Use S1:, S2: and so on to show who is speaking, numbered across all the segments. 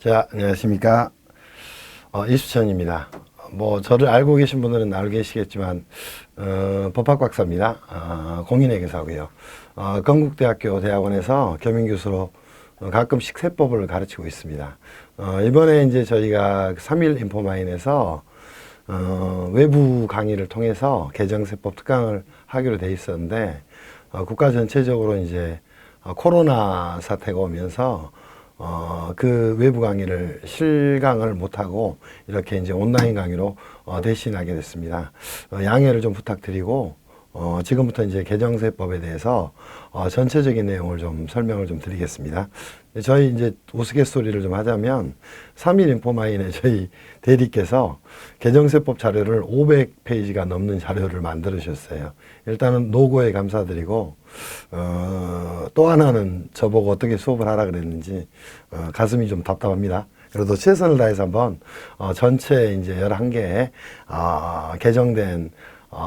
S1: 자, 안녕하십니까. 이수천입니다. 뭐, 저를 알고 계신 분들은 알고 계시겠지만, 법학 박사입니다. 공인회계사고요. 건국대학교 대학원에서 겸임교수로 가끔씩 세법을 가르치고 있습니다. 이번에 이제 저희가 3일 인포마인에서 외부 강의를 통해서 개정세법 특강을 하기로 돼 있었는데, 국가 전체적으로 이제 코로나 사태가 오면서 그 외부 강의를 실강을 못하고 이렇게 이제 온라인 강의로 대신하게 됐습니다. 양해를 좀 부탁드리고 지금부터 이제 개정세법에 대해서 전체적인 내용을 좀 설명을 좀 드리겠습니다. 저희 이제 우스갯소리를 좀 하자면 3일 인포마인에 저희 대리께서 개정세법 자료를 500페이지가 넘는 자료를 만들어 주셨어요. 일단은 노고에 감사드리고 또 하나는 저보고 어떻게 수업을 하라 그랬는지 가슴이 좀 답답합니다. 그래도 최선을 다해서 한번 전체 이제 11개의 개정된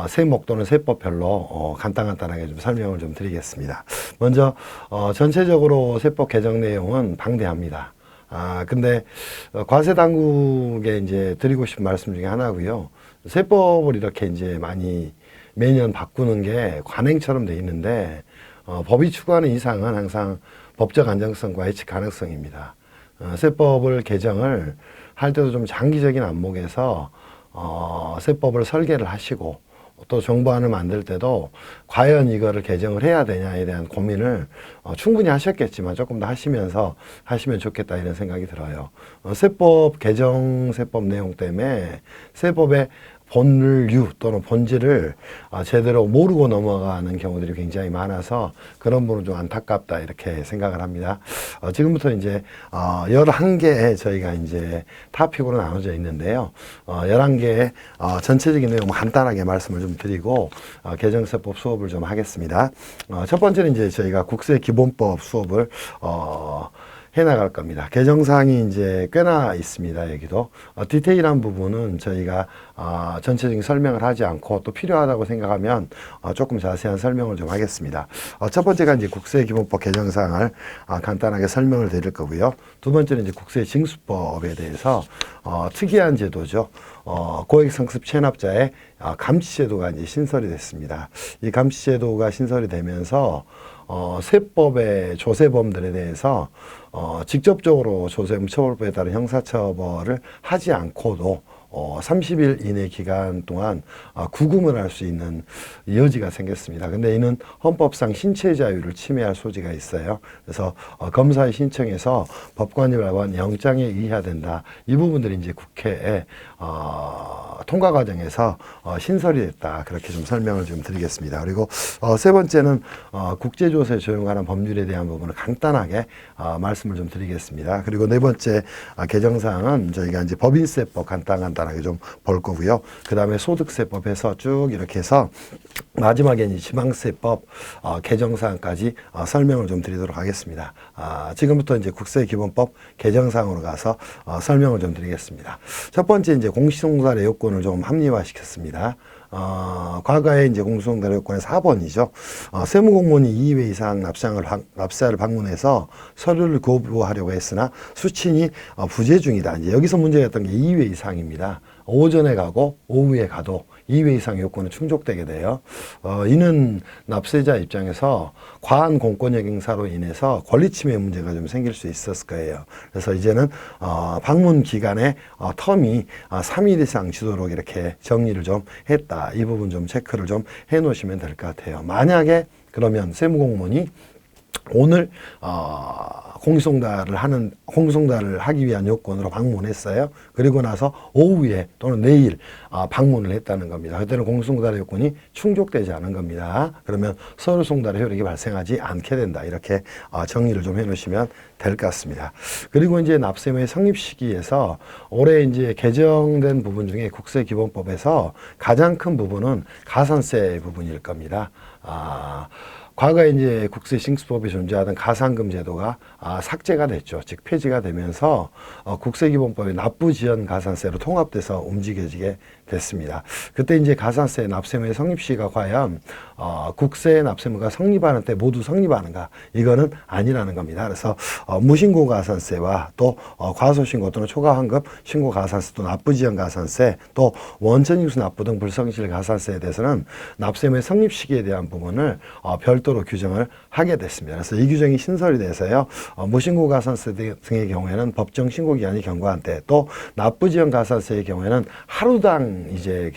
S1: 세목 또는 세법별로 간단하게 좀 설명을 좀 드리겠습니다. 먼저 전체적으로 세법 개정 내용은 방대합니다. 근데 과세 당국에 이제 드리고 싶은 말씀 중에 하나고요. 세법을 이렇게 이제 많이 매년 바꾸는 게 관행처럼 돼 있는데 법이 추구하는 이상은 항상 법적 안정성과 예측 가능성입니다. 세법을 개정을 할 때도 좀 장기적인 안목에서 세법을 설계를 하시고 또 정부안을 만들 때도 과연 이거를 개정을 해야 되냐에 대한 고민을 충분히 하셨겠지만 조금 더 하시면서 하시면 좋겠다 이런 생각이 들어요. 세법 개정 세법 내용 때문에 세법의 본류 또는 본질을 제대로 모르고 넘어가는 경우들이 굉장히 많아서 그런 부분은 좀 안타깝다 이렇게 생각을 합니다. 지금부터 이제 11개의 저희가 이제 토픽으로 나눠져 있는데요. 11개의 전체적인 내용 간단하게 말씀을 좀 드리고 개정세법 수업을 좀 하겠습니다. 첫 번째는 이제 저희가 국세기본법 수업을 해나갈 겁니다. 개정사항이 이제 꽤나 있습니다. 여기도 디테일한 부분은 저희가 전체적인 설명을 하지 않고 또 필요하다고 생각하면 조금 자세한 설명을 좀 하겠습니다. 첫 번째가 이제 국세기본법 개정사항을 간단하게 설명을 드릴 거고요. 두 번째는 이제 국세징수법에 대해서 특이한 제도죠. 고액상습 체납자의 감치제도가 이제 신설이 됐습니다. 이 감치제도가 신설이 되면서 세법의 조세범들에 대해서 직접적으로 조세범 처벌법에 따른 형사처벌을 하지 않고도 30일 이내 기간 동안 구금을 할 수 있는 여지가 생겼습니다. 근데 이는 헌법상 신체 자유를 침해할 소지가 있어요. 그래서 검사의 신청에서 법관이 발부한 영장에 의해야 된다. 이 부분들이 이제 국회에 통과 과정에서 신설이 됐다. 그렇게 좀 설명을 좀 드리겠습니다. 그리고 세 번째는 국제조세 조용하는 법률에 대한 부분을 간단하게 말씀을 좀 드리겠습니다. 그리고 네 번째 개정사항은 저희가 이제 법인세법 간단하게 좀 볼 거고요. 그 다음에 소득세법에서 쭉 이렇게 해서 마지막에 이제 지방세법 개정사항까지 설명을 좀 드리도록 하겠습니다. 지금부터 이제 국세기본법 개정사항으로 가서 설명을 좀 드리겠습니다. 첫 번째 이제 공시송사 내역권을 좀 합리화시켰습니다. 과거에 이제 공시송사 내역권의 4번이죠. 세무공무원이 2회 이상 납세자를 방문해서 서류를 거부하려고 했으나 수친이 부재 중이다. 이제 여기서 문제였던 게 2회 이상입니다. 오전에 가고 오후에 가도 2회 이상 요건은 충족되게 돼요. 이는 납세자 입장에서 과한 공권력 행사로 인해서 권리 침해 문제가 좀 생길 수 있었을 거예요. 그래서 이제는 방문 기간의 텀이 3일 이상 지도록 이렇게 정리를 좀 했다. 이 부분 좀 체크를 좀 해 놓으시면 될 것 같아요. 만약에 그러면 세무공무원이 오늘 공시송달을 하기 위한 요건으로 방문했어요. 그리고 나서 오후에 또는 내일 방문을 했다는 겁니다. 그때는 공시송달의 요건이 충족되지 않은 겁니다. 그러면 서류송달의 효력이 발생하지 않게 된다. 이렇게 정리를 좀 해놓으시면 될 것 같습니다. 그리고 이제 납세의 성립 시기에서 올해 이제 개정된 부분 중에 국세기본법에서 가장 큰 부분은 가산세 부분일 겁니다. 과거에 이제 국세징수법에 존재하던 가산금 제도가 삭제가 됐죠. 즉 폐지가 되면서 국세기본법이 납부지연 가산세로 통합돼서 움직여지게 됐습니다. 그때 이제 가산세 납세무의 성립시가 과연 국세 납세무가 성립하는 때 모두 성립하는가? 이거는 아니라는 겁니다. 그래서 무신고 가산세와 또 과소신고 또는 초과환급 신고 가산세 또 납부지연 가산세 또 원천징수 납부 등 불성실 가산세에 대해서는 납세무의 성립 시기에 대한 부분을 별도로 규정을 하게 됐습니다. 그래서 이 규정이 신설이 돼서요. 무신고 가산세 등의 경우에는 법정 신고 기한이 경과한 때 또 납부지연 가산세의 경우에는 하루당 이제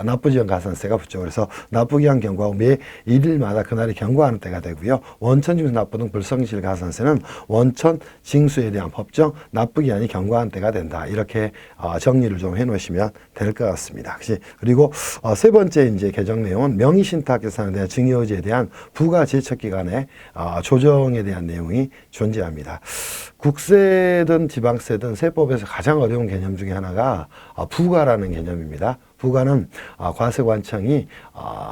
S1: 납부지연 가산세가 붙죠. 그래서 납부기한 경과후 매 1일마다 그날이 경과하는 때가 되고요. 원천징수 납부 등 불성실 가산세는 원천 징수에 대한 법정 납부기한이 경과한 때가 된다. 이렇게 정리를 좀 해놓으시면 될 것 같습니다. 그리고 세 번째 이제 개정 내용은 명의신탁계산에 대한 증여의제에 대한 부가 제척기간의 조정에 대한 내용이 존재합니다. 국세든 지방세든 세법에서 가장 어려운 개념 중에 하나가 부가라는 개념입니다. 부가는 과세관청이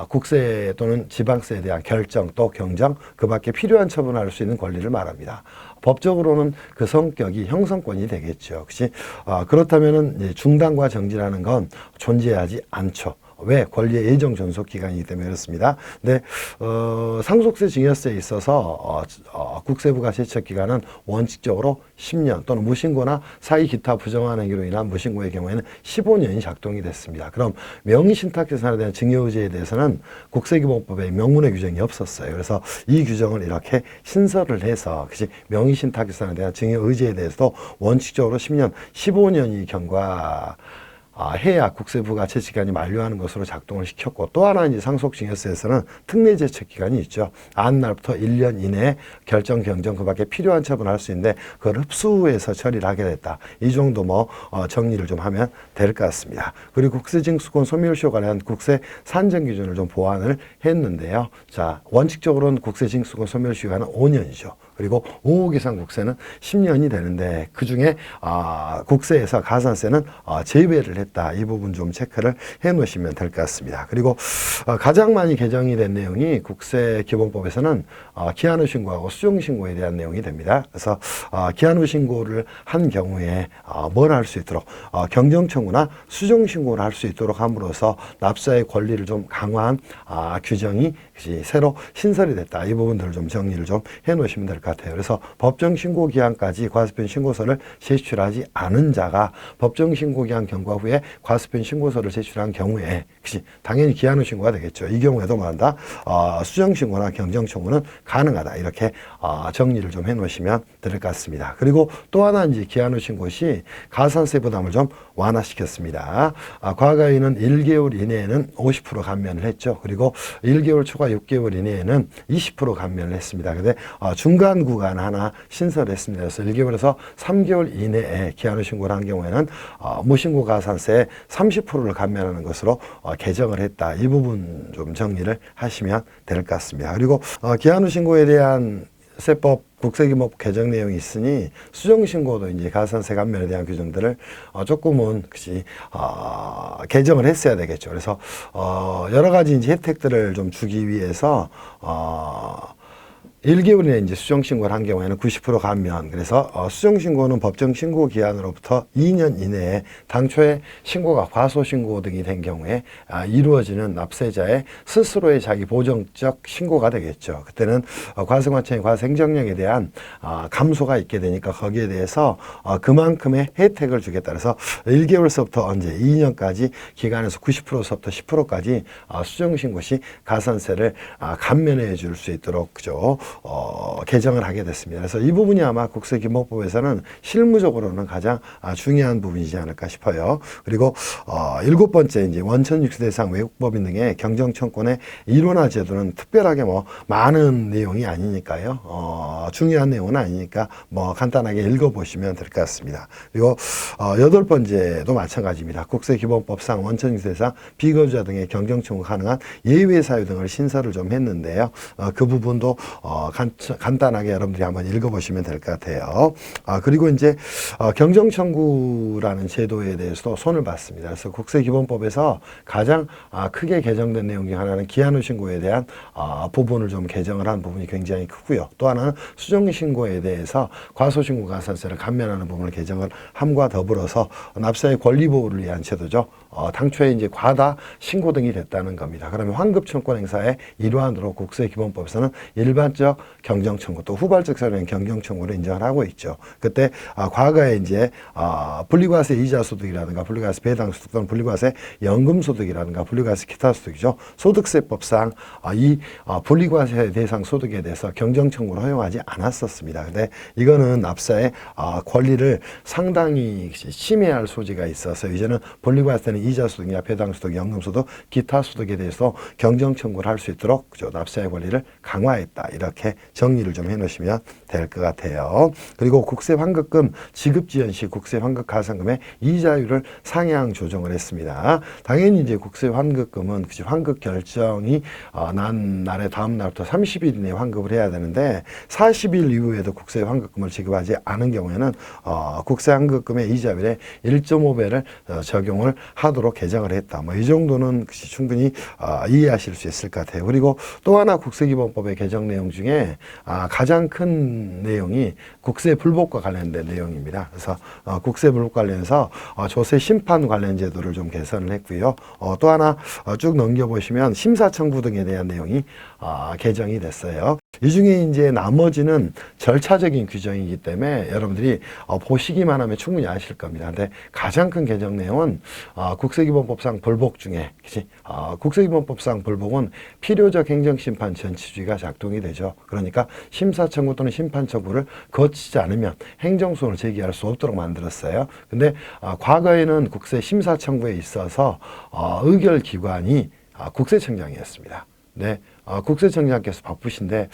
S1: 국세 또는 지방세에 대한 결정 또 경정 그 밖에 필요한 처분을 할 수 있는 권리를 말합니다. 법적으로는 그 성격이 형성권이 되겠죠. 그렇다면은 중단과 정지라는 건 존재하지 않죠. 왜? 권리의 예정 존속 기간이기 때문에 그렇습니다. 근데 상속세 증여세에 있어서 국세부가 제척 기간은 원칙적으로 10년 또는 무신고나 사의 기타 부정한 행위로 인한 무신고의 경우에는 15년이 작동이 됐습니다. 그럼 명의신탁계산에 대한 증여의제에 대해서는 국세기본법에 명문의 규정이 없었어요. 그래서 이 규정을 이렇게 신설을 해서 명의신탁계산에 대한 증여의제에 대해서도 원칙적으로 10년, 15년이 해야 국세부가 제척기간이 만료하는 것으로 작동을 시켰고 또 하나 이제 상속증여세에서는 특례 제척기간이 있죠. 안 날부터 1년 이내에 결정, 경정 그 밖에 필요한 처분을 할 수 있는데 그걸 흡수해서 처리를 하게 됐다. 이 정도 정리를 좀 하면 될 것 같습니다. 그리고 국세징수권 소멸시효 관련 국세 산정 기준을 좀 보완을 했는데요. 자, 원칙적으로는 국세징수권 소멸시효는 5년이죠. 그리고 5억 이상 국세는 10년이 되는데 그중에 국세에서 가산세는 제외를 했다. 이 부분 좀 체크를 해 놓으시면 될 것 같습니다. 그리고 가장 많이 개정이 된 내용이 국세기본법에서는 기한 후 신고하고 수정 신고에 대한 내용이 됩니다. 그래서 기한 후 신고를 한 경우에 뭘 할 수 있도록 경정 청구나 수정 신고를 할 수 있도록 함으로써 납세의 권리를 좀 강화한 규정이 새로 신설이 됐다. 이 부분들을 좀 정리를 좀 해 놓으시면 될 것 같아요. 그래서 법정 신고 기한까지 과세편 신고서를 제출하지 않은 자가 법정 신고 기한 경과 후에 과세편 신고서를 제출한 경우에 당연히 기한 후 신고가 되겠죠. 이 경우에도 말한다. 수정 신고나 경정 청구는 가능하다. 이렇게 정리를 좀 해 놓으시면 될 것 같습니다. 그리고 또 하나 이제 기한 후 신고 시 가산세 부담을 좀 완화시켰습니다. 과거에는 1개월 이내에는 50% 감면을 했죠. 그리고 1개월 초과 6개월 이내에는 20% 감면을 했습니다. 근데 중간 구간 하나 신설했습니다. 그래서 1개월에서 3개월 이내에 기한 후 신고를 한 경우에는 무신고 가산세 30%를 감면하는 것으로 개정을 했다. 이 부분 좀 정리를 하시면 될 것 같습니다. 그리고 기한 후 신고에 대한 세법 국세기본법 개정 내용이 있으니 수정신고도 이제 가산세 감면에 대한 규정들을 조금은 개정을 했어야 되겠죠. 그래서 여러 가지 이제 혜택들을 좀 주기 위해서 1개월에 이제 수정신고를 한 경우에는 90% 감면. 그래서 수정신고는 법정 신고 기한으로부터 2년 이내에 당초에 신고가 과소신고 등이 된 경우에 이루어지는 납세자의 스스로의 자기 보정적 신고가 되겠죠. 그때는 과세관청의 과세행정력에 대한 감소가 있게 되니까 거기에 대해서 그만큼의 혜택을 주겠다. 그래서 1개월서부터 언제 2년까지 기간에서 90%서부터 10%까지 수정신고 시 가산세를 감면해 줄 수 있도록 그죠. 개정을 하게 됐습니다. 그래서 이 부분이 아마 국세기본법에서는 실무적으로는 가장 중요한 부분이지 않을까 싶어요. 그리고 7번째 이제 원천징수 대상 외국법인 등의 경정청권의 일원화 제도는 특별하게 많은 내용이 아니니까요. 중요한 내용은 아니니까 간단하게 읽어보시면 될 것 같습니다. 그리고 8번째도 마찬가지입니다. 국세기본법상 원천징수 대상 비거주자 등의 경정청구 가능한 예외 사유 등을 신설을 좀 했는데요. 그 부분도 간단하게 여러분들이 한번 읽어보시면 될 것 같아요. 그리고 이제 경정청구라는 제도에 대해서도 손을 봤습니다. 그래서 국세기본법에서 가장 크게 개정된 내용 중 하나는 기한후 신고에 대한 부분을 좀 개정을 한 부분이 굉장히 크고요. 또 하나는 수정신고에 대해서 과소신고 가산세를 감면하는 부분을 개정을 함과 더불어서 납세의 권리 보호를 위한 제도죠. 당초에 이제 과다 신고 등이 됐다는 겁니다. 그러면 환급청권 행사의 일환으로 국세기본법에서는 일반적 경정청구 또 후발적 사례인 경정청구를 인정을 하고 있죠. 그때 과거에 이제 분리과세 이자 소득이라든가 분리과세 배당 소득 또는 분리과세 연금 소득이라든가 분리과세 기타 소득이죠. 소득세법상 이 분리과세 대상 소득에 대해서 경정청구를 허용하지 않았었습니다. 근데 이거는 납세의 권리를 상당히 침해할 소지가 있어서 이제는 분리과세는 이자 소득이나 배당 소득, 연금 소득, 기타 소득에 대해서 경정 청구를 할 수 있도록 납세의 권리를 강화했다. 이렇게 정리를 좀 해놓으시면 될 것 같아요. 그리고 국세 환급금 지급 지연 시 국세 환급 가산금의 이자율을 상향 조정을 했습니다. 당연히 이제 국세 환급금은 환급 결정이 난 날의 다음 날부터 30일 이내에 환급을 해야 되는데 40일 이후에도 국세 환급금을 지급하지 않은 경우에는 국세 환급금의 이자율의 1.5배를 적용을 하도록 개정을 했다. 뭐 이 정도는 충분히 이해하실 수 있을 것 같아요. 그리고 또 하나 국세기본법의 개정 내용 중에 가장 큰 내용이 국세 불복과 관련된 내용입니다. 그래서 국세 불복 관련해서 조세 심판 관련 제도를 좀 개선을 했고요. 또 하나 쭉 넘겨보시면 심사청구 등에 대한 내용이 개정이 됐어요. 이 중에 이제 나머지는 절차적인 규정이기 때문에 여러분들이 보시기만 하면 충분히 아실 겁니다. 근데 가장 큰 개정 내용은 국세기본법상 불복 중에 국세기본법상 불복은 필요적 행정심판 전치주의가 작동이 되죠. 그러니까 심사청구 또는 심판청구를 거치지 않으면 행정소송을 제기할 수 없도록 만들었어요. 근데 과거에는 국세심사청구에 있어서 의결기관이 국세청장이었습니다. 네. 국세청장께서 바쁘신데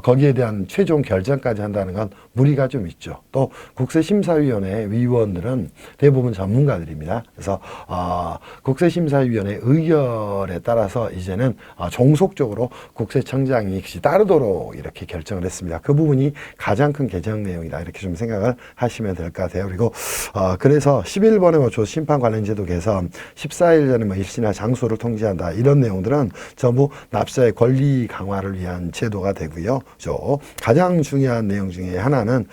S1: 거기에 대한 최종 결정까지 한다는 건 무리가 좀 있죠. 또 국세심사위원회 위원들은 대부분 전문가들입니다. 그래서 국세심사위원회 의결에 따라서 이제는 종속적으로 국세청장이 따르도록 이렇게 결정을 했습니다. 그 부분이 가장 큰 개정 내용이다. 이렇게 좀 생각을 하시면 될 것 같아요. 그리고 그래서 11번의 조심판 관련 제도 개선, 14일 전에 일시나 장소를 통지한다. 이런 내용들은 전부 납세의 권리 강화를 위한 제도가 되고요. 가장 중요한 내용 중에 하나는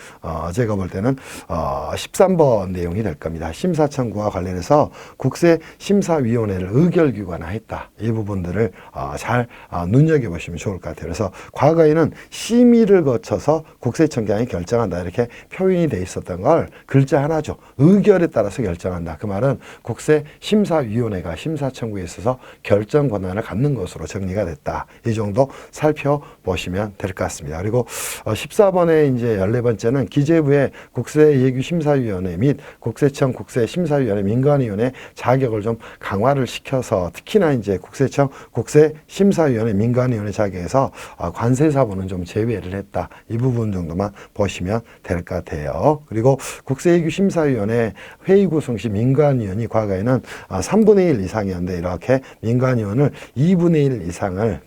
S1: 제가 볼 때는 13번 내용이 될 겁니다. 심사청구와 관련해서 국세심사위원회를 의결기관화했다. 이 부분들을 잘 눈여겨보시면 좋을 것 같아요. 그래서 과거에는 심의를 거쳐서 국세청장이 결정한다. 이렇게 표현이 돼 있었던 걸 글자 하나죠. 의결에 따라서 결정한다. 그 말은 국세심사위원회가 심사청구에 있어서 결정 권한을 갖는 것으로 정리가 됐다. 이 정도 살펴보시면 될 것 같습니다. 그리고 14번에 이제 14번째는 기재부의 국세예규심사위원회 및 국세청 국세심사위원회 민관위원회 자격을 좀 강화를 시켜서 특히나 이제 국세청 국세심사위원회 민관위원회 자격에서 관세사부는 좀 제외를 했다. 이 부분 정도만 보시면 될 것 같아요. 그리고 국세예규심사위원회 회의 구성 시 민관위원이 과거에는 3분의 1 이상이었는데 이렇게 민관위원을 2분의 1 이상을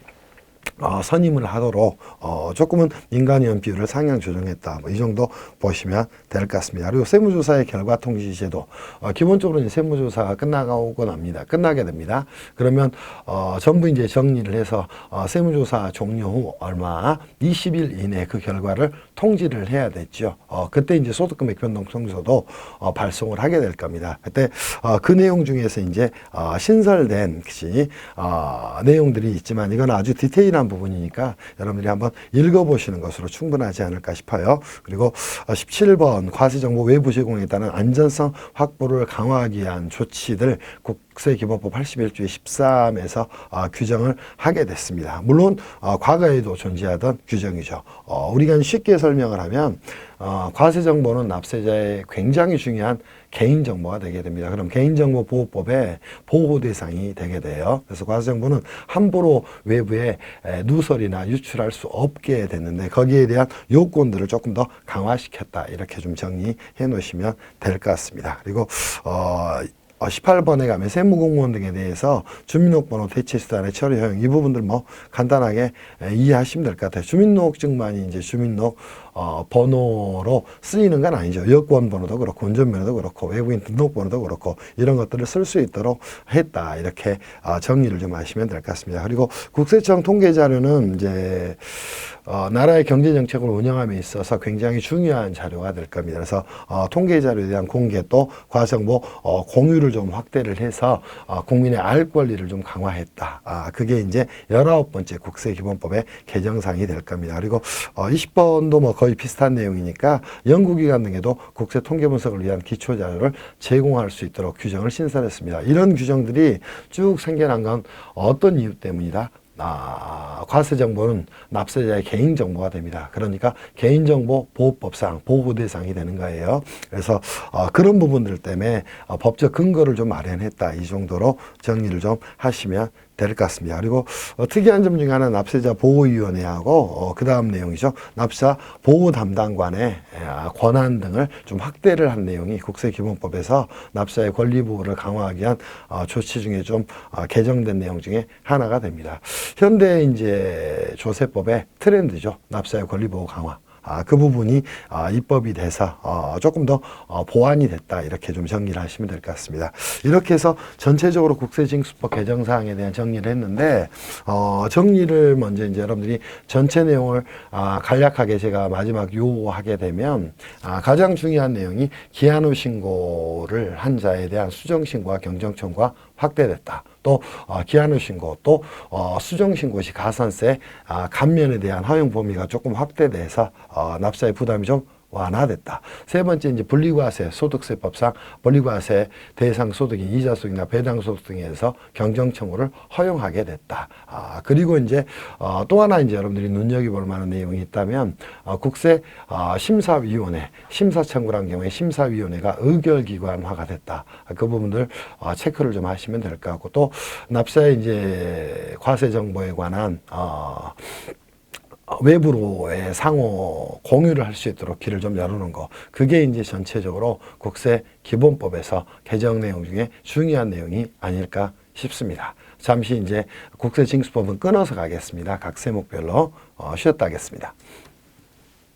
S1: 선임을 하도록 조금은 민간위원 비율을 상향 조정했다. 뭐 이 정도 보시면 될 것 같습니다. 그리고 세무조사의 결과 통지 제도. 기본적으로 이제 세무조사가 끝나고 납니다. 끝나게 됩니다. 그러면 전부 이제 정리를 해서 세무조사 종료 후 얼마 20일 이내 그 결과를 통지를 해야 됐죠. 그때 이제 소득금액 변동 통지서도 발송을 하게 될 겁니다. 그때 그 내용 중에서 이제 신설된 내용들이 있지만 이건 아주 디테일한 부분이니까 여러분들이 한번 읽어보시는 것으로 충분하지 않을까 싶어요. 그리고 17번 과세정보 외부 제공에 따른 안전성 확보를 강화하기 위한 조치들 국세기본법 81조의 13에서 규정을 하게 됐습니다. 물론 과거에도 존재하던 규정이죠. 우리가 쉽게 설명을 하면 과세정보는 납세자의 굉장히 중요한 개인정보가 되게 됩니다. 그럼 개인정보보호법의 보호 대상이 되게 돼요. 그래서 과세정보는 함부로 외부에 누설이나 유출할 수 없게 됐는데 거기에 대한 요건들을 조금 더 강화시켰다. 이렇게 좀 정리해 놓으시면 될 것 같습니다. 그리고 18번에 가면 세무공무원 등에 대해서 주민등록번호 대체수단의 처리 허용 이 부분들 뭐 간단하게 이해하시면 될 것 같아요. 주민등록증만이 이제 주민등록 번호로 쓰이는 건 아니죠. 여권 번호도 그렇고 운전면허도 그렇고 외국인 등록번호도 그렇고 이런 것들을 쓸 수 있도록 했다. 이렇게 정리를 좀 하시면 될 것 같습니다. 그리고 국세청 통계 자료는 이제 나라의 경제 정책을 운영함에 있어서 굉장히 중요한 자료가 될 겁니다. 그래서 통계 자료에 대한 공개 또 과정보 공유를 좀 확대를 해서 국민의 알 권리를 좀 강화했다. 그게 이제 19번째 국세기본법의 개정사항이 될 겁니다. 그리고 20번도 뭐 거의 비슷한 내용이니까 연구기관 등에도 국세 통계 분석을 위한 기초 자료를 제공할 수 있도록 규정을 신설했습니다. 이런 규정들이 쭉 생겨난 건 어떤 이유 때문이다? 과세 정보는 납세자의 개인 정보가 됩니다. 그러니까 개인정보 보호법상 보호 대상이 되는 거예요. 그래서 그런 부분들 때문에 법적 근거를 좀 마련했다. 이 정도로 정리를 좀 하시면 될 것 같습니다. 그리고 특이한 점 중에 하나는 납세자 보호위원회하고 그 다음 내용이죠. 납세자 보호 담당관의 권한 등을 좀 확대를 한 내용이 국세기본법에서 납세자의 권리 보호를 강화하기 위한 조치 중에 좀 개정된 내용 중에 하나가 됩니다. 현대 이제 조세법의 트렌드죠. 납세자의 권리 보호 강화. 그 부분이 입법이 돼서 조금 더 보완이 됐다. 이렇게 좀 정리를 하시면 될 것 같습니다. 이렇게 해서 전체적으로 국세징수법 개정사항에 대한 정리를 했는데 정리를 먼저 이제 여러분들이 전체 내용을 간략하게 제가 마지막 요하게 되면 가장 중요한 내용이 기한 후 신고를 한 자에 대한 수정신고와 경정청구가 확대됐다. 또 기한 후 신고, 또 수정 신고 시 가산세 감면에 대한 허용 범위가 조금 확대돼서 납세의 부담이 좀 완화됐다. 세 번째 이제 분리과세 소득세법상 분리과세 대상 소득인 이자 소득이나 배당 소득 등에서 경정 청구를 허용하게 됐다. 그리고 이제 또 하나 이제 여러분들이 눈여겨볼 만한 내용이 있다면 국세 심사위원회 심사 청구란 경우에 심사위원회가 의결기관화가 됐다. 그 부분들 체크를 좀 하시면 될 것 같고 또 납세의 이제 과세 정보에 관한 외부로의 상호 공유를 할 수 있도록 길을 좀 열어놓은 거. 그게 이제 전체적으로 국세 기본법에서 개정 내용 중에 중요한 내용이 아닐까 싶습니다. 잠시 이제 국세징수법은 끊어서 가겠습니다. 각 세목별로 쉬었다 하겠습니다.